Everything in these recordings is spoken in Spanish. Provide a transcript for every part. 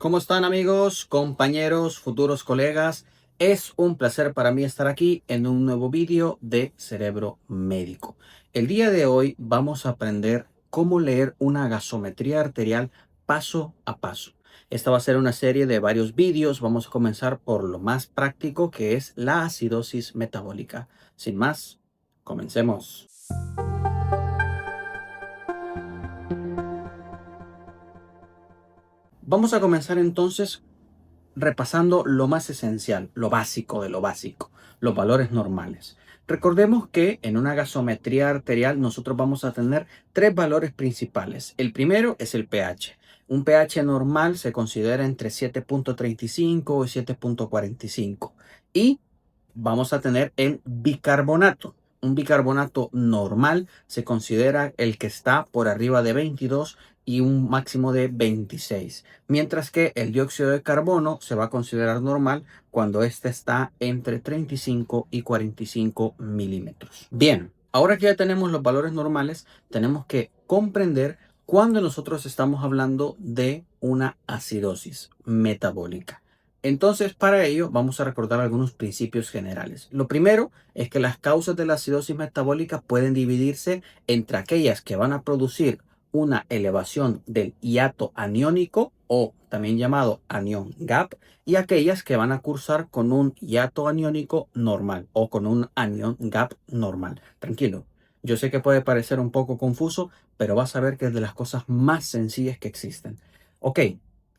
¿Cómo están amigos, compañeros, futuros colegas? Es un placer para mí estar aquí en un nuevo vídeo de Cerebro Médico. El día de hoy vamos a aprender cómo leer una gasometría arterial paso a paso. Esta va a ser una serie de varios vídeos. Vamos a comenzar por lo más práctico, que es la acidosis metabólica. Sin más, comencemos. Vamos a comenzar entonces repasando lo más esencial, lo básico de lo básico, los valores normales. Recordemos que en una gasometría arterial nosotros vamos a tener tres valores principales. El primero es el pH. Un pH normal se considera entre 7,35 y 7,45. Y vamos a tener el bicarbonato. Un bicarbonato normal se considera el que está por arriba de 22 y un máximo de 26. Mientras que el dióxido de carbono se va a considerar normal cuando este está entre 35 y 45 milímetros. Bien, ahora que ya tenemos los valores normales, tenemos que comprender cuando nosotros estamos hablando de una acidosis metabólica. Entonces, para ello vamos a recordar algunos principios generales. Lo primero es que las causas de la acidosis metabólica pueden dividirse entre aquellas que van a producir una elevación del hiato aniónico, o también llamado anión gap, y aquellas que van a cursar con un hiato aniónico normal o con un anión gap normal. Tranquilo, yo sé que puede parecer un poco confuso, pero vas a ver que es de las cosas más sencillas que existen. Ok,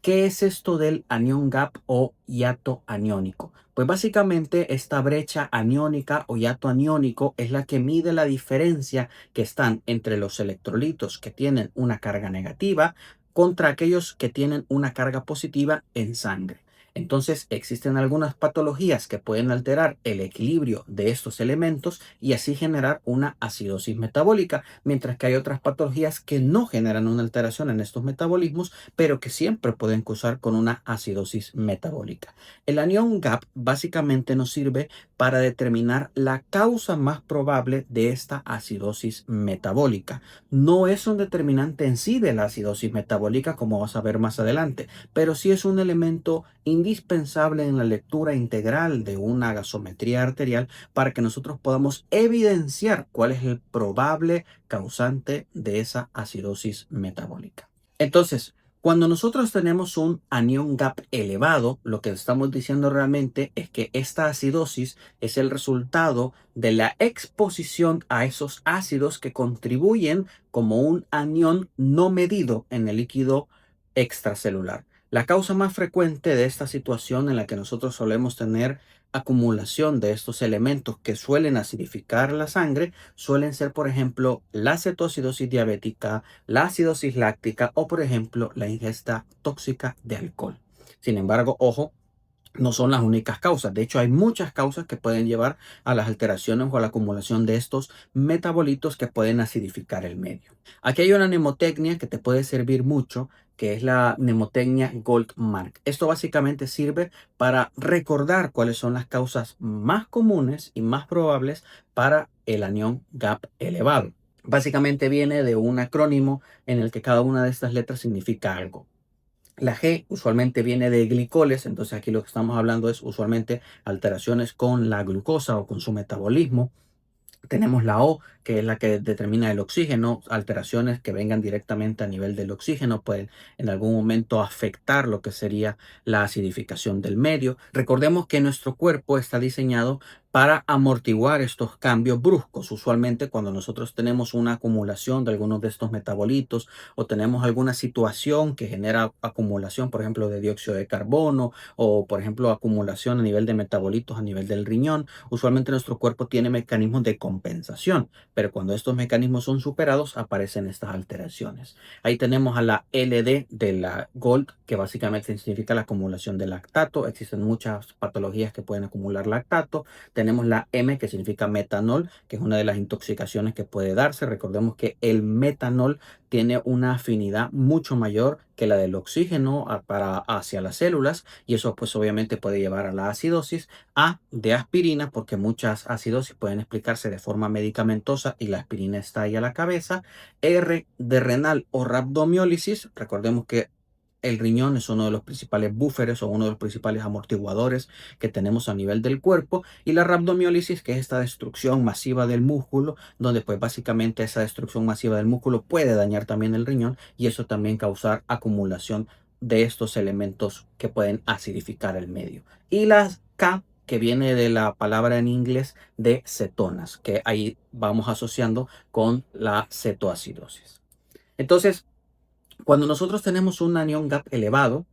¿qué es esto del anión gap o hiato aniónico? Pues básicamente esta brecha aniónica o hiato aniónico es la que mide la diferencia que están entre los electrolitos que tienen una carga negativa contra aquellos que tienen una carga positiva en sangre. Entonces existen algunas patologías que pueden alterar el equilibrio de estos elementos y así generar una acidosis metabólica, mientras que hay otras patologías que no generan una alteración en estos metabolismos, pero que siempre pueden causar con una acidosis metabólica. El anión gap básicamente nos sirve para determinar la causa más probable de esta acidosis metabólica. No es un determinante en sí de la acidosis metabólica, como vas a ver más adelante, pero sí es un elemento indispensable en la lectura integral de una gasometría arterial para que nosotros podamos evidenciar cuál es el probable causante de esa acidosis metabólica. Entonces, cuando nosotros tenemos un anión gap elevado, lo que estamos diciendo realmente es que esta acidosis es el resultado de la exposición a esos ácidos que contribuyen como un anión no medido en el líquido extracelular. La causa más frecuente de esta situación en la que nosotros solemos tener acumulación de estos elementos que suelen acidificar la sangre suelen ser, por ejemplo, la cetoacidosis diabética, la acidosis láctica o, por ejemplo, la ingesta tóxica de alcohol. Sin embargo, ojo, no son las únicas causas. De hecho, hay muchas causas que pueden llevar a las alteraciones o a la acumulación de estos metabolitos que pueden acidificar el medio. Aquí hay una mnemotecnia que te puede servir mucho, que es la mnemotecnia Goldmark. Esto básicamente sirve para recordar cuáles son las causas más comunes y más probables para el anión gap elevado. Básicamente viene de un acrónimo en el que cada una de estas letras significa algo. La G usualmente viene de glicoles, entonces aquí lo que estamos hablando es usualmente alteraciones con la glucosa o con su metabolismo. Tenemos la O, que es la que determina el oxígeno. Alteraciones que vengan directamente a nivel del oxígeno pueden en algún momento afectar lo que sería la acidificación del medio. Recordemos que nuestro cuerpo está diseñado para amortiguar estos cambios bruscos. Usualmente cuando nosotros tenemos una acumulación de algunos de estos metabolitos o tenemos alguna situación que genera acumulación, por ejemplo, de dióxido de carbono o, por ejemplo, acumulación a nivel de metabolitos a nivel del riñón, usualmente nuestro cuerpo tiene mecanismos de compensación, pero cuando estos mecanismos son superados aparecen estas alteraciones. Ahí tenemos a la LD de la GOLD, que básicamente significa la acumulación de lactato. Existen muchas patologías que pueden acumular lactato. Tenemos la M, que significa metanol, que es una de las intoxicaciones que puede darse. Recordemos que el metanol tiene una afinidad mucho mayor que la del oxígeno hacia las células, y eso pues obviamente puede llevar a la acidosis. A de aspirina, porque muchas acidosis pueden explicarse de forma medicamentosa y la aspirina está ahí a la cabeza. R de renal o rhabdomiólisis. Recordemos que el riñón es uno de los principales búferes o uno de los principales amortiguadores que tenemos a nivel del cuerpo, y la rhabdomiólisis, que es esta destrucción masiva del músculo, donde pues básicamente esa destrucción masiva del músculo puede dañar también el riñón y eso también causar acumulación de estos elementos que pueden acidificar el medio. Y la K, que viene de la palabra en inglés de cetonas, que ahí vamos asociando con la cetoacidosis. Entonces, cuando nosotros tenemos un anion gap elevado,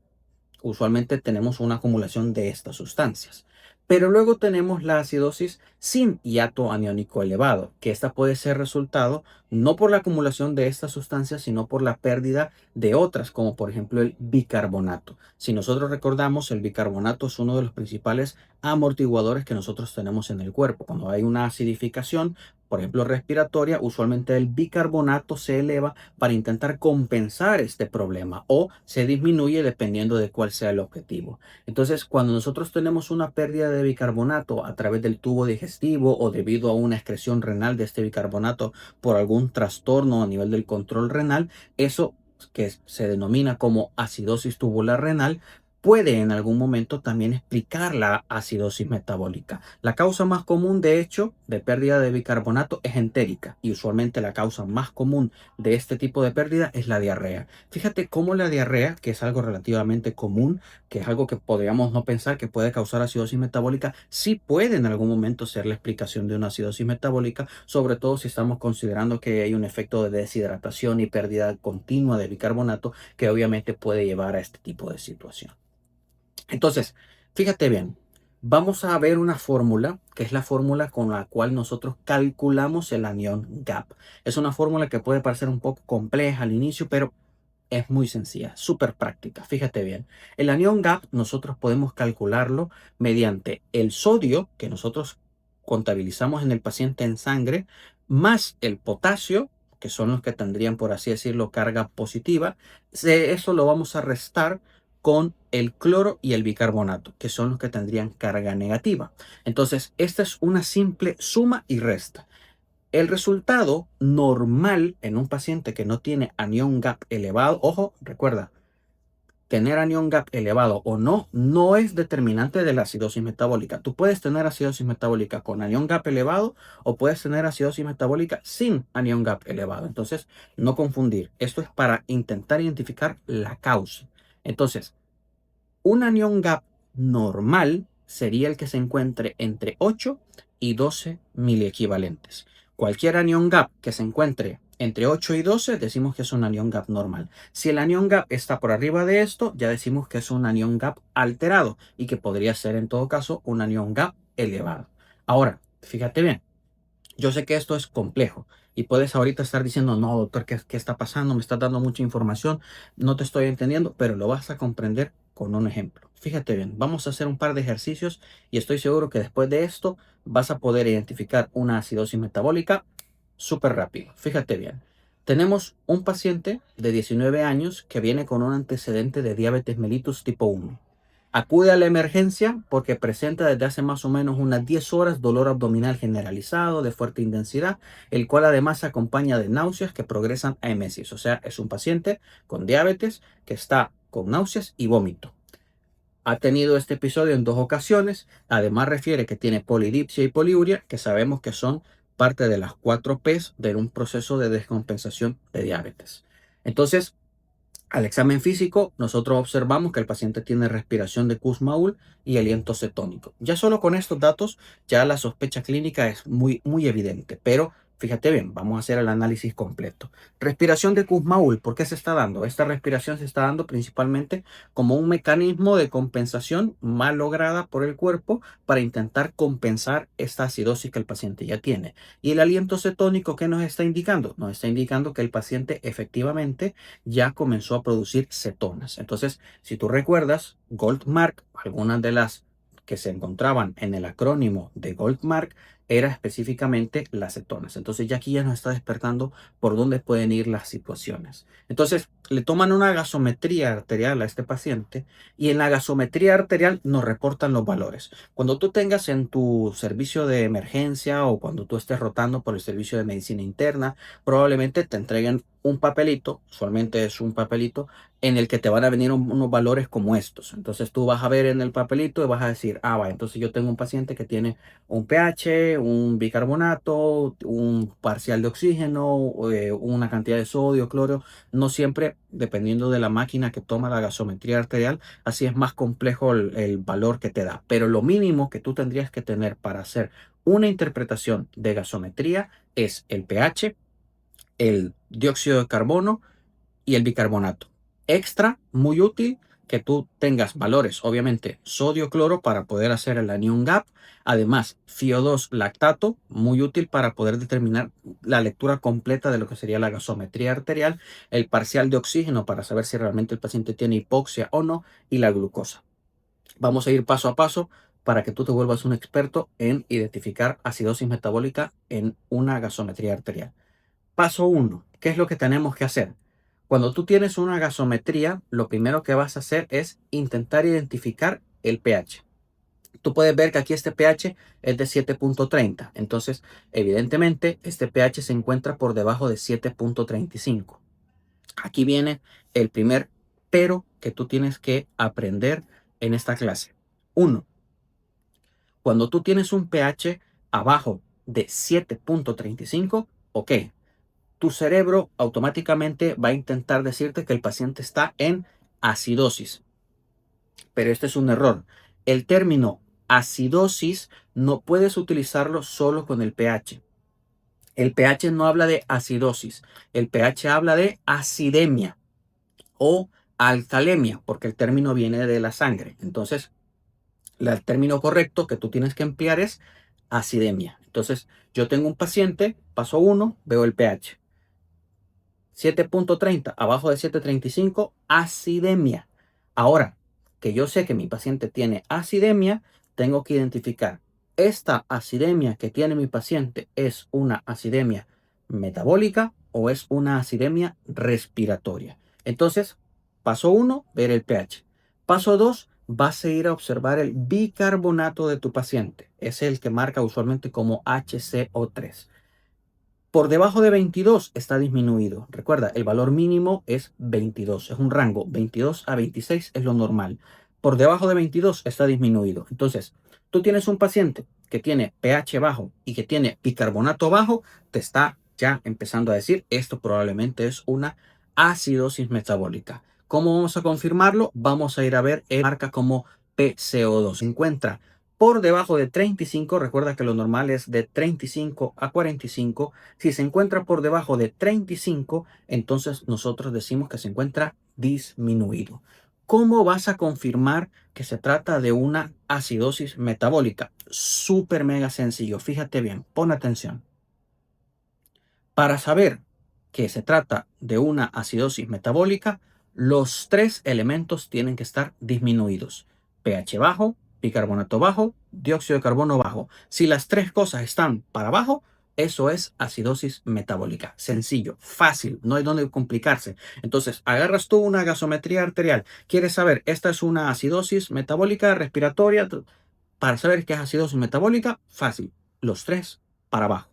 usualmente tenemos una acumulación de estas sustancias. Pero luego tenemos la acidosis sin hiato aniónico elevado, que esta puede ser resultado no por la acumulación de estas sustancias, sino por la pérdida de otras, como por ejemplo el bicarbonato. Si nosotros recordamos, el bicarbonato es uno de los principales amortiguadores que nosotros tenemos en el cuerpo. Cuando hay una acidificación, por ejemplo respiratoria, usualmente el bicarbonato se eleva para intentar compensar este problema o se disminuye dependiendo de cuál sea el objetivo. Entonces, cuando nosotros tenemos una pérdida de bicarbonato a través del tubo digestivo o debido a una excreción renal de este bicarbonato por algún trastorno a nivel del control renal, eso que se denomina como acidosis tubular renal, puede en algún momento también explicar la acidosis metabólica. La causa más común, de hecho, de pérdida de bicarbonato es entérica y usualmente la causa más común de este tipo de pérdida es la diarrea. Fíjate cómo la diarrea, que es algo relativamente común, que es algo que podríamos no pensar que puede causar acidosis metabólica, sí puede en algún momento ser la explicación de una acidosis metabólica, sobre todo si estamos considerando que hay un efecto de deshidratación y pérdida continua de bicarbonato que obviamente puede llevar a este tipo de situación. Entonces, fíjate bien, vamos a ver una fórmula que es la fórmula con la cual nosotros calculamos el anión gap. Es una fórmula que puede parecer un poco compleja al inicio, pero es muy sencilla, súper práctica. Fíjate bien, el anión gap nosotros podemos calcularlo mediante el sodio que nosotros contabilizamos en el paciente en sangre, más el potasio, que son los que tendrían, por así decirlo, carga positiva. Eso lo vamos a restar con el cloro y el bicarbonato, que son los que tendrían carga negativa. Entonces, esta es una simple suma y resta. El resultado normal en un paciente que no tiene anión gap elevado, ojo, recuerda, tener anión gap elevado o no, no es determinante de la acidosis metabólica. Tú puedes tener acidosis metabólica con anión gap elevado o puedes tener acidosis metabólica sin anión gap elevado. Entonces, no confundir. Esto es para intentar identificar la causa. Entonces, un anión gap normal sería el que se encuentre entre 8 y 12 miliequivalentes. Cualquier anión gap que se encuentre entre 8 y 12 decimos que es un anión gap normal. Si el anión gap está por arriba de esto, ya decimos que es un anión gap alterado y que podría ser en todo caso un anión gap elevado. Ahora, fíjate bien, yo sé que esto es complejo y puedes ahorita estar diciendo, no, doctor, ¿qué está pasando? Me estás dando mucha información, no te estoy entendiendo, pero lo vas a comprender con un ejemplo. Fíjate bien, vamos a hacer un par de ejercicios y estoy seguro que después de esto vas a poder identificar una acidosis metabólica súper rápido. Fíjate bien, tenemos un paciente de 19 años que viene con un antecedente de diabetes mellitus tipo 1. Acude a la emergencia porque presenta desde hace más o menos unas 10 horas dolor abdominal generalizado de fuerte intensidad, el cual además se acompaña de náuseas que progresan a emesis. O sea, es un paciente con diabetes que está con náuseas y vómito. Ha tenido este episodio en 2 ocasiones. Además refiere que tiene polidipsia y poliuria, que sabemos que son parte de las 4 P's de un proceso de descompensación de diabetes. Entonces, al examen físico, nosotros observamos que el paciente tiene respiración de Kussmaul y aliento cetónico. Ya solo con estos datos, ya la sospecha clínica es muy evidente, pero fíjate bien, vamos a hacer el análisis completo. Respiración de Kussmaul, ¿por qué se está dando? Esta respiración se está dando principalmente como un mecanismo de compensación mal lograda por el cuerpo para intentar compensar esta acidosis que el paciente ya tiene. Y el aliento cetónico, ¿qué nos está indicando? Nos está indicando que el paciente efectivamente ya comenzó a producir cetonas. Entonces, si tú recuerdas, Goldmark, algunas de las que se encontraban en el acrónimo de Goldmark, era específicamente las cetonas. Entonces ya aquí ya nos está despertando por dónde pueden ir las situaciones. Entonces le toman una gasometría arterial a este paciente y en la gasometría arterial nos reportan los valores. Cuando tú tengas en tu servicio de emergencia o cuando tú estés rotando por el servicio de medicina interna, probablemente te entreguen un papelito, usualmente es un papelito, en el que te van a venir unos valores como estos. Entonces tú vas a ver en el papelito y vas a decir, ah, va, entonces yo tengo un paciente que tiene un pH, un bicarbonato, un parcial de oxígeno, una cantidad de sodio, cloro. No siempre, dependiendo de la máquina que toma la gasometría arterial, así es más complejo el valor que te da. Pero lo mínimo que tú tendrías que tener para hacer una interpretación de gasometría es el pH, el dióxido de carbono y el bicarbonato. Extra, muy útil que tú tengas valores, obviamente, sodio-cloro para poder hacer el anion gap. Además, FiO2 lactato, muy útil para poder determinar la lectura completa de lo que sería la gasometría arterial, el parcial de oxígeno para saber si realmente el paciente tiene hipoxia o no, y la glucosa. Vamos a ir paso a paso para que tú te vuelvas un experto en identificar acidosis metabólica en una gasometría arterial. Paso 1. ¿Qué es lo que tenemos que hacer? Cuando tú tienes una gasometría, lo primero que vas a hacer es intentar identificar el pH. Tú puedes ver que aquí este pH es de 7.30. Entonces, evidentemente, este pH se encuentra por debajo de 7.35. Aquí viene el primer pero que tú tienes que aprender en esta clase. 1. Cuando tú tienes un pH abajo de 7.35, ok, tu cerebro automáticamente va a intentar decirte que el paciente está en acidosis. Pero este es un error. El término acidosis no puedes utilizarlo solo con el pH. El pH no habla de acidosis. El pH habla de acidemia o alcalemia, porque el término viene de la sangre. Entonces, el término correcto que tú tienes que emplear es acidemia. Entonces, yo tengo un paciente, paso 1, veo el pH. 7.30, abajo de 7.35, acidemia. Ahora que yo sé que mi paciente tiene acidemia, tengo que identificar esta acidemia que tiene mi paciente es una acidemia metabólica o es una acidemia respiratoria. Entonces, paso 1, ver el pH. Paso 2, vas a ir a observar el bicarbonato de tu paciente. Es el que marca usualmente como HCO3. Por debajo de 22 está disminuido. Recuerda, el valor mínimo es 22. Es un rango. 22 a 26 es lo normal. Por debajo de 22 está disminuido. Entonces, tú tienes un paciente que tiene pH bajo y que tiene bicarbonato bajo, te está ya empezando a decir, esto probablemente es una acidosis metabólica. ¿Cómo vamos a confirmarlo? Vamos a ir a ver el marca como PCO2. Se encuentra por debajo de 35, recuerda que lo normal es de 35 a 45. Si se encuentra por debajo de 35, entonces nosotros decimos que se encuentra disminuido. ¿Cómo vas a confirmar que se trata de una acidosis metabólica? Súper mega sencillo. Fíjate bien, pon atención. Para saber que se trata de una acidosis metabólica, los tres elementos tienen que estar disminuidos. pH bajo, bicarbonato bajo, dióxido de carbono bajo. Si las tres cosas están para abajo, eso es acidosis metabólica. Sencillo, fácil, no hay donde complicarse. Entonces, agarras tú una gasometría arterial. ¿Quieres saber, esta es una acidosis metabólica respiratoria? Para saber qué es acidosis metabólica, fácil. Los tres para abajo.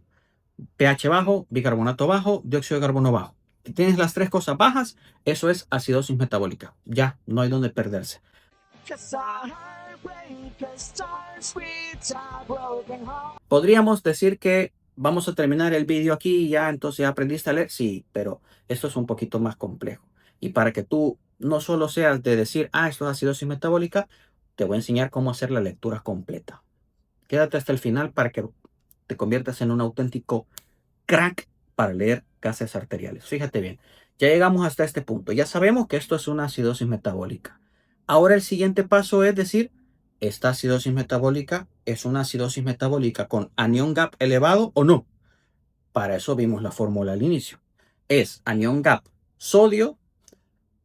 pH bajo, bicarbonato bajo, dióxido de carbono bajo. Si tienes las tres cosas bajas, eso es acidosis metabólica. Ya, no hay donde perderse. Podríamos decir que vamos a terminar el vídeo aquí y ya entonces ya aprendiste a leer. Sí, pero esto es un poquito más complejo. Y para que tú no solo seas de decir, ah, esto es acidosis metabólica, te voy a enseñar cómo hacer la lectura completa. Quédate hasta el final para que te conviertas en un auténtico crack para leer gases arteriales. Fíjate bien, ya llegamos hasta este punto. Ya sabemos que esto es una acidosis metabólica. Ahora el siguiente paso es decir, ¿esta acidosis metabólica es una acidosis metabólica con anion gap elevado o no? Para eso vimos la fórmula al inicio. Es anion gap sodio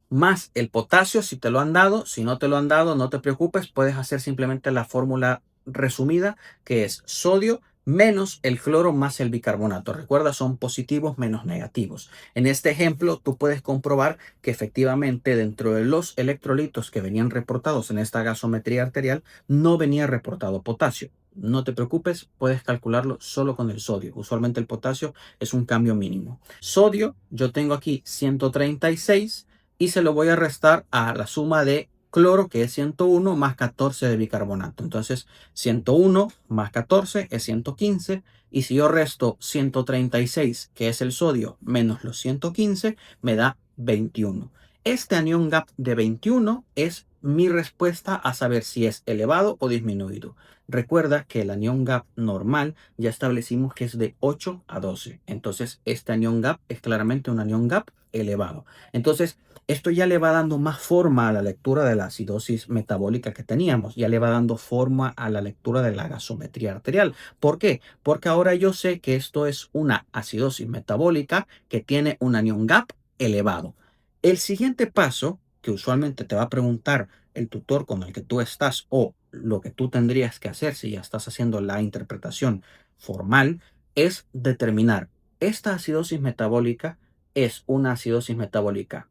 más el potasio si te lo han dado. Si no te lo han dado, no te preocupes, puedes hacer simplemente la fórmula resumida, que es sodio menos el cloro más el bicarbonato. Recuerda, son positivos menos negativos. En este ejemplo, tú puedes comprobar que efectivamente dentro de los electrolitos que venían reportados en esta gasometría arterial, no venía reportado potasio. No te preocupes, puedes calcularlo solo con el sodio. Usualmente el potasio es un cambio mínimo. Sodio, yo tengo aquí 136 y se lo voy a restar a la suma de cloro, que es 101, más 14 de bicarbonato. Entonces, 101 más 14 es 115. Y si yo resto 136, que es el sodio, menos los 115, me da 21. Este anión gap de 21 es mi respuesta a saber si es elevado o disminuido. Recuerda que el anión gap normal ya establecimos que es de 8 a 12. Entonces, este anión gap es claramente un anión gap elevado. Entonces, esto ya le va dando más forma a la lectura de la acidosis metabólica que teníamos, ya le va dando forma a la lectura de la gasometría arterial. ¿Por qué? Porque ahora yo sé que esto es una acidosis metabólica que tiene un anión gap elevado. El siguiente paso, que usualmente te va a preguntar el tutor con el que tú estás o lo que tú tendrías que hacer si ya estás haciendo la interpretación formal, es determinar esta acidosis metabólica es una acidosis metabólica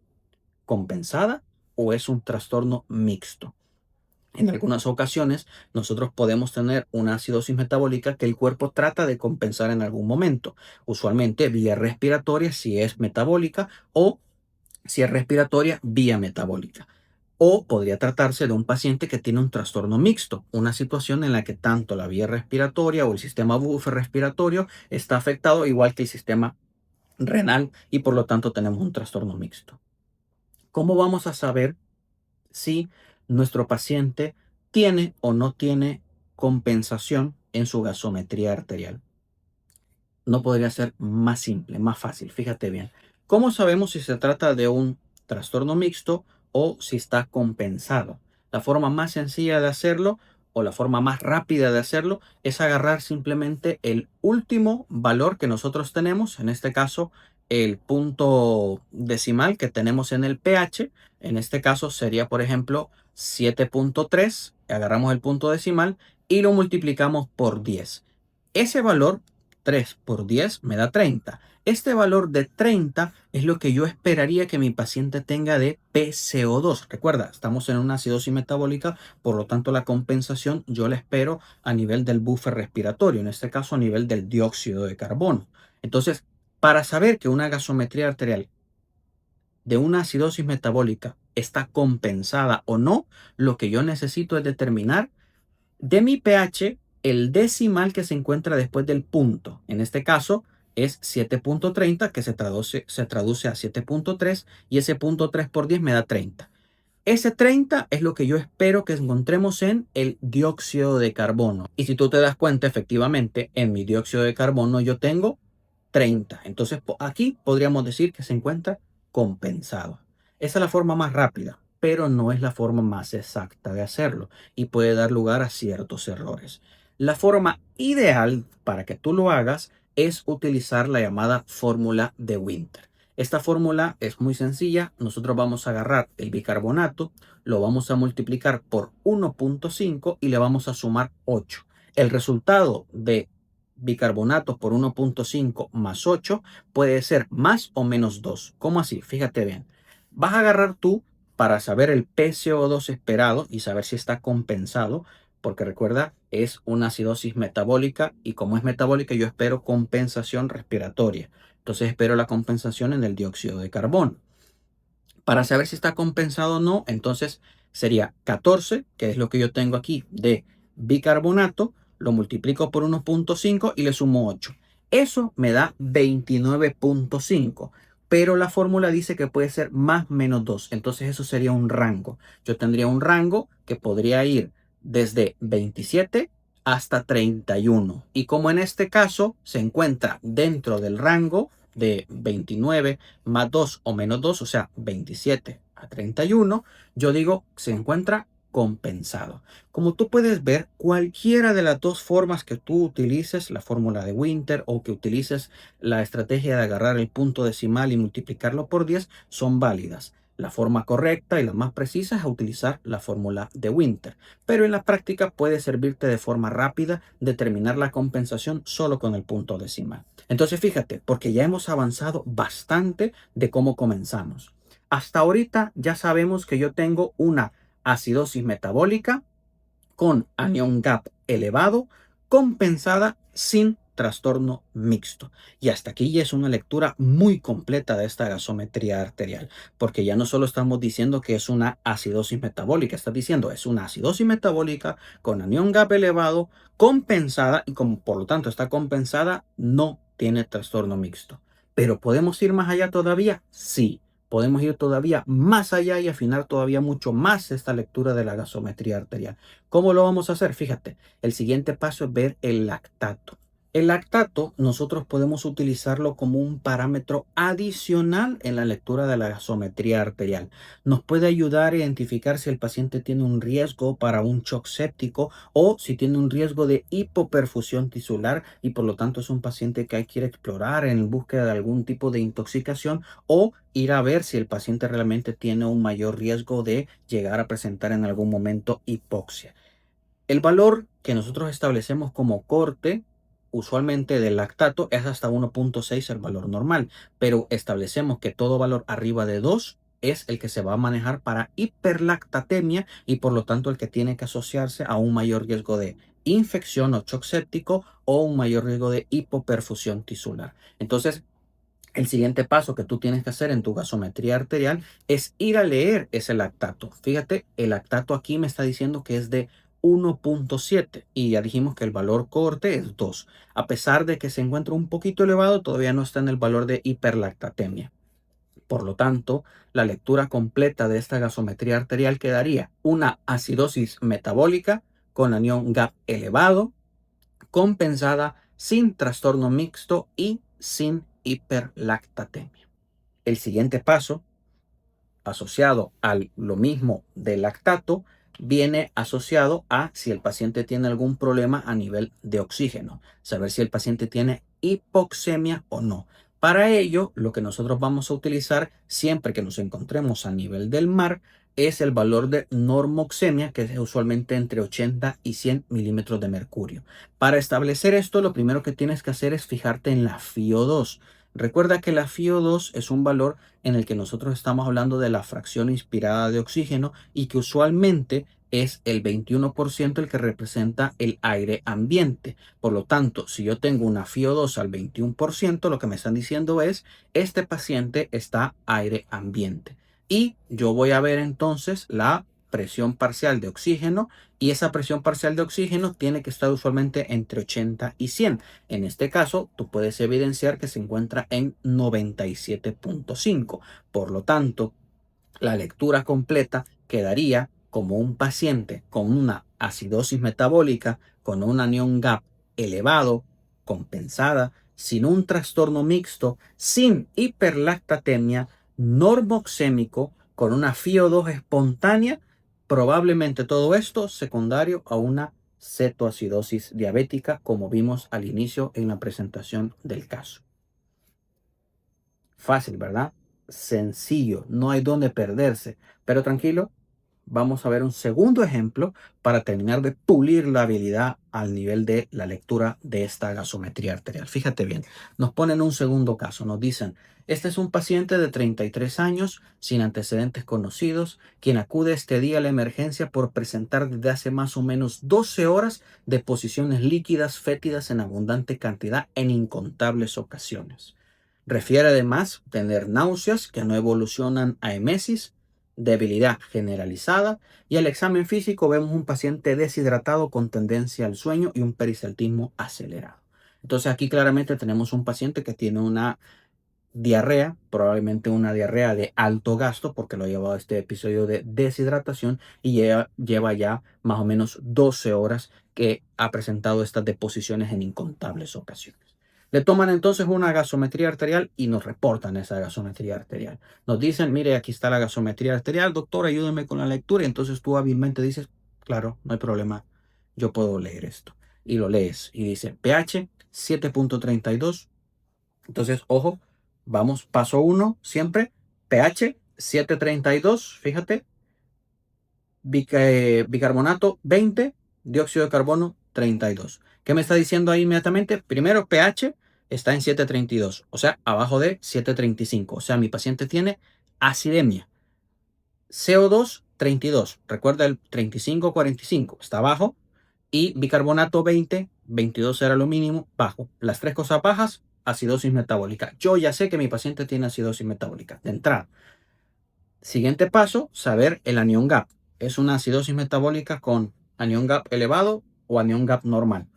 compensada o es un trastorno mixto. En algunas ocasiones nosotros podemos tener una acidosis metabólica que el cuerpo trata de compensar en algún momento, usualmente vía respiratoria si es metabólica o si es respiratoria vía metabólica. O podría tratarse de un paciente que tiene un trastorno mixto, una situación en la que tanto la vía respiratoria o el sistema buffer respiratorio está afectado igual que el sistema renal y por lo tanto tenemos un trastorno mixto. ¿Cómo vamos a saber si nuestro paciente tiene o no tiene compensación en su gasometría arterial? No podría ser más simple, más fácil. Fíjate bien. ¿Cómo sabemos si se trata de un trastorno mixto o si está compensado? La forma más sencilla de hacerlo o la forma más rápida de hacerlo es agarrar simplemente el último valor que nosotros tenemos, en este caso el punto decimal que tenemos en el pH. En este caso sería, por ejemplo, 7.3. Agarramos el punto decimal y lo multiplicamos por 10. Ese valor 3 por 10 me da 30. Este valor de 30 es lo que yo esperaría que mi paciente tenga de PCO2. Recuerda, estamos en una acidosis metabólica, por lo tanto la compensación yo la espero a nivel del buffer respiratorio, en este caso a nivel del dióxido de carbono. Entonces, para saber que una gasometría arterial de una acidosis metabólica está compensada o no, lo que yo necesito es determinar de mi pH el decimal que se encuentra después del punto. En este caso es 7.30, que se traduce a 7.3, y ese punto 3 por 10 me da 30. Ese 30 es lo que yo espero que encontremos en el dióxido de carbono. Y si tú te das cuenta, efectivamente, en mi dióxido de carbono yo tengo 30. Entonces aquí podríamos decir que se encuentra compensado. Esa es la forma más rápida, pero no es la forma más exacta de hacerlo y puede dar lugar a ciertos errores. La forma ideal para que tú lo hagas es utilizar la llamada fórmula de Winter. Esta fórmula es muy sencilla. Nosotros vamos a agarrar el bicarbonato, lo vamos a multiplicar por 1.5 y le vamos a sumar 8. El resultado de bicarbonato por 1.5 más 8 puede ser más o menos 2. ¿Cómo así? Fíjate bien. Vas a agarrar tú para saber el PCO2 esperado y saber si está compensado, porque recuerda, es una acidosis metabólica y como es metabólica yo espero compensación respiratoria. Entonces espero la compensación en el dióxido de carbono. Para saber si está compensado o no, entonces sería 14, que es lo que yo tengo aquí de bicarbonato, lo multiplico por 1.5 y le sumo 8. Eso me da 29.5, pero la fórmula dice que puede ser más menos 2, entonces eso sería un rango. Yo tendría un rango que podría ir desde 27 hasta 31. Y como en este caso se encuentra dentro del rango de 29 más 2 o menos 2, o sea, 27 a 31, yo digo se encuentra compensado. Como tú puedes ver, cualquiera de las dos formas que tú utilices, la fórmula de Winter o que utilices la estrategia de agarrar el punto decimal y multiplicarlo por 10, son válidas. La forma correcta y la más precisa es utilizar la fórmula de Winter, pero en la práctica puede servirte de forma rápida determinar la compensación solo con el punto decimal. Entonces fíjate, porque ya hemos avanzado bastante de cómo comenzamos. Hasta ahorita ya sabemos que yo tengo una acidosis metabólica con anión gap elevado, compensada sin trastorno mixto. Y hasta aquí ya es una lectura muy completa de esta gasometría arterial, porque ya no solo estamos diciendo que es una acidosis metabólica, estás diciendo es una acidosis metabólica con anión gap elevado, compensada, y como por lo tanto está compensada, no tiene trastorno mixto. Pero ¿podemos ir más allá todavía? Sí. Podemos ir todavía más allá y afinar todavía mucho más esta lectura de la gasometría arterial. ¿Cómo lo vamos a hacer? Fíjate, el siguiente paso es ver el lactato. El lactato nosotros podemos utilizarlo como un parámetro adicional en la lectura de la gasometría arterial. Nos puede ayudar a identificar si el paciente tiene un riesgo para un shock séptico o si tiene un riesgo de hipoperfusión tisular y por lo tanto es un paciente que hay que ir a explorar en búsqueda de algún tipo de intoxicación o ir a ver si el paciente realmente tiene un mayor riesgo de llegar a presentar en algún momento hipoxia. El valor que nosotros establecemos como corte, usualmente del lactato, es hasta 1.6 el valor normal, pero establecemos que todo valor arriba de 2 es el que se va a manejar para hiperlactatemia y por lo tanto el que tiene que asociarse a un mayor riesgo de infección o shock séptico o un mayor riesgo de hipoperfusión tisular. Entonces, el siguiente paso que tú tienes que hacer en tu gasometría arterial es ir a leer ese lactato. Fíjate, el lactato aquí me está diciendo que es de 1.7 y ya dijimos que el valor corte es 2. A pesar de que se encuentra un poquito elevado, todavía no está en el valor de hiperlactatemia. Por lo tanto, la lectura completa de esta gasometría arterial quedaría una acidosis metabólica con anión GAP elevado, compensada sin trastorno mixto y sin hiperlactatemia. El siguiente paso, asociado a lo mismo del lactato, viene asociado a si el paciente tiene algún problema a nivel de oxígeno, saber si el paciente tiene hipoxemia o no. Para ello, lo que nosotros vamos a utilizar siempre que nos encontremos a nivel del mar es el valor de normoxemia, que es usualmente entre 80 y 100 milímetros de mercurio. Para establecer esto, lo primero que tienes que hacer es fijarte en la FiO2. Recuerda que la FiO2 es un valor en el que nosotros estamos hablando de la fracción inspirada de oxígeno y que usualmente es el 21% el que representa el aire ambiente. Por lo tanto, si yo tengo una FiO2 al 21%, lo que me están diciendo es, este paciente está aire ambiente. Y yo voy a ver entonces la presión parcial de oxígeno y esa presión parcial de oxígeno tiene que estar usualmente entre 80 y 100. En este caso, tú puedes evidenciar que se encuentra en 97.5. Por lo tanto, la lectura completa quedaría como un paciente con una acidosis metabólica, con un anión GAP elevado, compensada, sin un trastorno mixto, sin hiperlactatemia, normoxémico, con una FiO2 espontánea, probablemente todo esto secundario a una cetoacidosis diabética, como vimos al inicio en la presentación del caso. Fácil, ¿verdad? Sencillo, no hay donde perderse. Pero tranquilo, vamos a ver un segundo ejemplo para terminar de pulir la habilidad al nivel de la lectura de esta gasometría arterial. Fíjate bien, nos ponen un segundo caso, nos dicen, este es un paciente de 33 años, sin antecedentes conocidos, quien acude este día a la emergencia por presentar desde hace más o menos 12 horas deposiciones líquidas fétidas en abundante cantidad en incontables ocasiones. Refiere además tener náuseas que no evolucionan a emesis, debilidad generalizada y al examen físico vemos un paciente deshidratado con tendencia al sueño y un periceltismo acelerado. Entonces aquí claramente tenemos un paciente que tiene una diarrea, probablemente una diarrea de alto gasto porque lo ha llevado a este episodio de deshidratación y lleva ya más o menos 12 horas que ha presentado estas deposiciones en incontables ocasiones. Le toman entonces una gasometría arterial y nos reportan esa gasometría arterial. Nos dicen, mire, aquí está la gasometría arterial, doctor, ayúdeme con la lectura. Y entonces tú hábilmente dices, claro, no hay problema, yo puedo leer esto. Y lo lees y dice pH 7.32. Entonces, ojo, vamos, paso 1, siempre pH 732, fíjate, bicarbonato 20, dióxido de carbono 32. ¿Qué me está diciendo ahí inmediatamente? Primero, pH está en 732, o sea, abajo de 735. O sea, mi paciente tiene acidemia. CO2 32, recuerda el 35-45, está bajo. Y bicarbonato 20, 22 era lo mínimo, bajo. Las tres cosas bajas, acidosis metabólica. Yo ya sé que mi paciente tiene acidosis metabólica de entrada. Siguiente paso, saber el anión gap. ¿Es una acidosis metabólica con anión gap elevado o anión gap normal?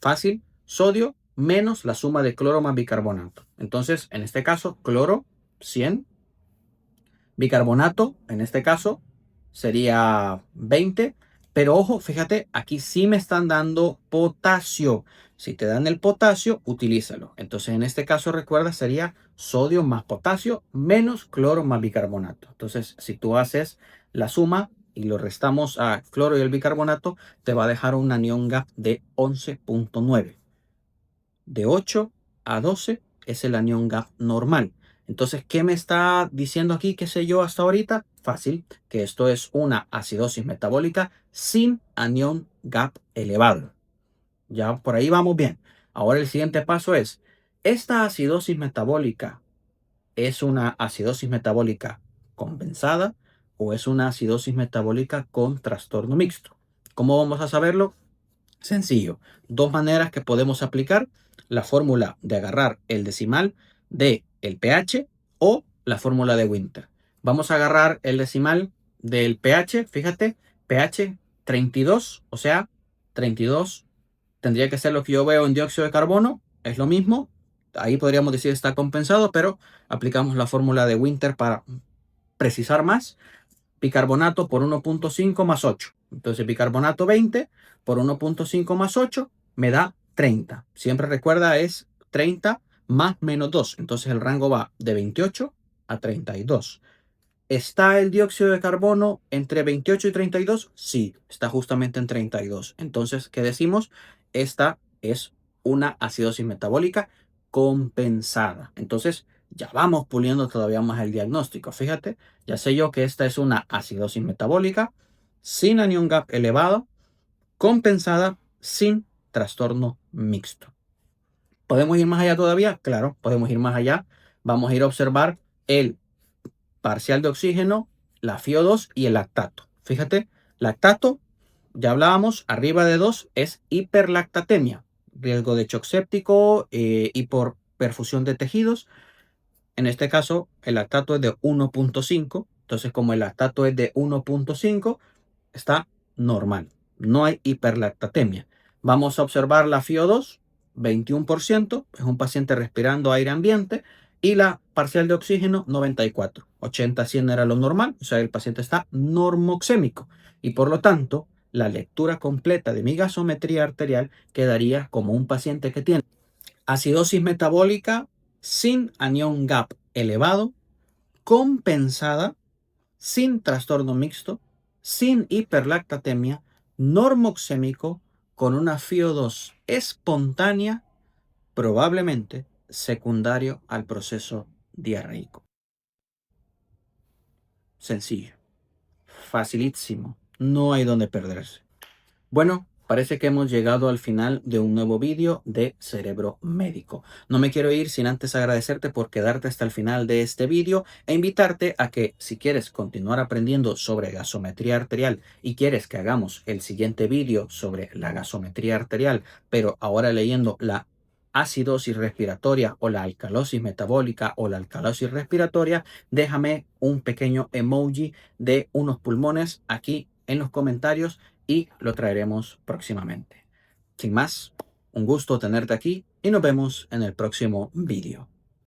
Fácil, sodio menos la suma de cloro más bicarbonato. Entonces, en este caso, cloro 100, bicarbonato, en este caso, sería 20. Pero ojo, fíjate, aquí sí me están dando potasio. Si te dan el potasio, utilízalo. Entonces, en este caso, recuerda, sería sodio más potasio menos cloro más bicarbonato. Entonces, si tú haces la suma y lo restamos a cloro y el bicarbonato, te va a dejar un anión gap de 11.9. De 8 a 12 es el anión gap normal. Entonces, ¿qué me está diciendo aquí? ¿Qué sé yo hasta ahorita? Fácil, que esto es una acidosis metabólica sin anión gap elevado. Ya por ahí vamos bien. Ahora el siguiente paso es, ¿esta acidosis metabólica es una acidosis metabólica compensada o es una acidosis metabólica con trastorno mixto? ¿Cómo vamos a saberlo? Sencillo. Dos maneras que podemos aplicar. La fórmula de agarrar el decimal de el pH o la fórmula de Winter. Vamos a agarrar el decimal del pH. Fíjate, pH 32, o sea, 32 tendría que ser lo que yo veo en dióxido de carbono. Es lo mismo. Ahí podríamos decir está compensado, pero aplicamos la fórmula de Winter para precisar más. Bicarbonato por 1.5 más 8. Entonces bicarbonato 20 por 1.5 más 8 me da 30. Siempre recuerda es 30 más menos 2. Entonces el rango va de 28 a 32. ¿Está el dióxido de carbono entre 28 y 32? Sí, está justamente en 32. Entonces, ¿qué decimos? Esta es una acidosis metabólica compensada. Entonces, ya vamos puliendo todavía más el diagnóstico. Fíjate, ya sé yo que esta es una acidosis metabólica sin anión gap elevado, compensada sin trastorno mixto. ¿Podemos ir más allá todavía? Claro, podemos ir más allá. Vamos a ir a observar el parcial de oxígeno, la FiO2 y el lactato. Fíjate, lactato, ya hablábamos, arriba de 2 es hiperlactatemia, riesgo de shock séptico y por perfusión de tejidos. En este caso, el lactato es de 1.5. Entonces, como el lactato es de 1.5, está normal. No hay hiperlactatemia. Vamos a observar la FiO2, 21%. Es un paciente respirando aire ambiente. Y la parcial de oxígeno, 94. 80-100 era lo normal. O sea, el paciente está normoxémico. Y por lo tanto, la lectura completa de mi gasometría arterial quedaría como un paciente que tiene acidosis metabólica sin anión gap elevado, compensada, sin trastorno mixto, sin hiperlactatemia, normoxémico, con una FiO2 espontánea, probablemente secundario al proceso diarreico. Sencillo, facilísimo, no hay donde perderse. Bueno, parece que hemos llegado al final de un nuevo vídeo de Cerebro Médico. No me quiero ir sin antes agradecerte por quedarte hasta el final de este vídeo e invitarte a que si quieres continuar aprendiendo sobre gasometría arterial y quieres que hagamos el siguiente vídeo sobre la gasometría arterial, pero ahora leyendo la acidosis respiratoria o la alcalosis metabólica o la alcalosis respiratoria, déjame un pequeño emoji de unos pulmones aquí en los comentarios y lo traeremos próximamente. Sin más, un gusto tenerte aquí y nos vemos en el próximo vídeo.